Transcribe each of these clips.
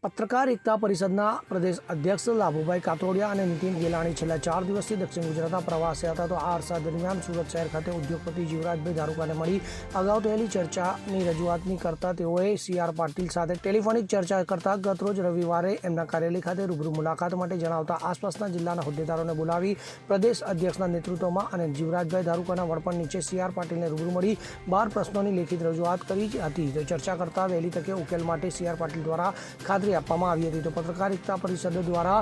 પત્રકાર એકતા પરિષદના પ્રદેશ અધ્યક્ષ લાભુભાઈ કાતરોડિયા અને નીતિન ગેલાણી છેલ્લા 4 દિવસથી દક્ષિણ ગુજરાતના પ્રવાસે હતા. તો આ અરસા દરમિયાન સુરત શહેર ખાતે ઉદ્યોગપતિ જીવરાજભાઈ ધારુકાને મળી અગાઉ થયેલી ચર્ચાની રજૂઆતની કરતા તેઓએ CR પાટીલ સાથે ટેલિફોનિક ચર્ચા કરતા ગતરોજ રવિવારે એમના કાર્યાલય ખાતે રૂબરૂ મુલાકાત માટે જણાવતા આસપાસના જિલ્લાના હોદ્દેદારોને બોલાવી પ્રદેશ અધ્યક્ષના નેતૃત્વમાં અને જીવરાજભાઈ ધારુકાના વડપણ નીચે CR પાટીલને રૂબરૂ મળી 12 પ્રશ્નોની લેખિત રજૂઆત કરી હતી. તો ચર્ચા કરતા વહેલી તકે ઉકેલ માટે CR પાટીલ દ્વારા ખાતરી આપવામાં આવી હતી. તો પત્રકાર એકતા પરિષદ દ્વારા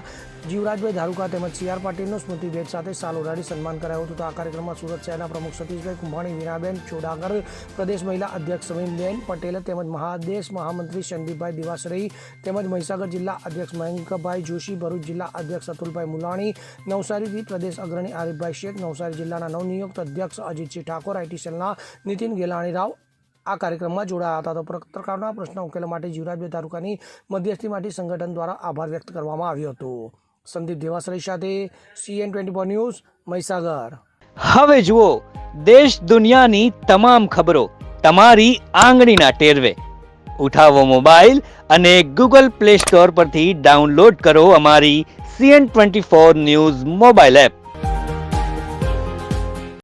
જીવરાજભાઈ ધારુકા તેમજ CR પાટીલનું સ્મૃતિ ભેટ સાથે સાલ ઓઢાડી સન્માન કરાયું હતું. તો આ કાર્યક્રમમાં સુરત શહેરના પ્રમુખ સતીશભાઈ કુંભાણી, વીણાબેન ચોડાગર, પ્રદેશ મહિલા અધ્યક્ષ સમીનબેન પટેલ તેમજ મહાદેશ મહામંત્રી સંદીપભાઈ દિવાસરી તેમજ મહીસાગર જિલ્લા અધ્યક્ષ મયંકભાઈ જોશી, ભરૂચ જિલ્લા અધ્યક્ષ અતુલભાઈ મુલાણી, નવસારીથી પ્રદેશ અગ્રણી આરિફભાઈ શેખ, નવસારી જિલ્લાના નવનિયુક્ત અધ્યક્ષ અજીતસિંહ ઠાકોર, IT સેલના નીતિન ગેલાણી રાવ આ કાર્યક્રમમાં જોડાયા હતા. તો પત્રકારોના પ્રશ્ન ઉકેલ માટે જીવરાજભાઈ ધારુકાની મધ્યસ્થી માટે સંગઠન દ્વારા આભાર વ્યક્ત કરવામાં આવ્યો હતો. સંદીપ દેવાસરી સાથે CN24 ન્યૂઝ, મહીસાગર. હવે જુઓ દેશ દુનિયાની તમામ ખબરો તમારી આંગળીના ટેરવે. ઉઠાવો મોબાઈલ અને Google Play Store પરથી ડાઉનલોડ કરો અમારી CN24 ન્યૂઝ મોબાઈલ એપ.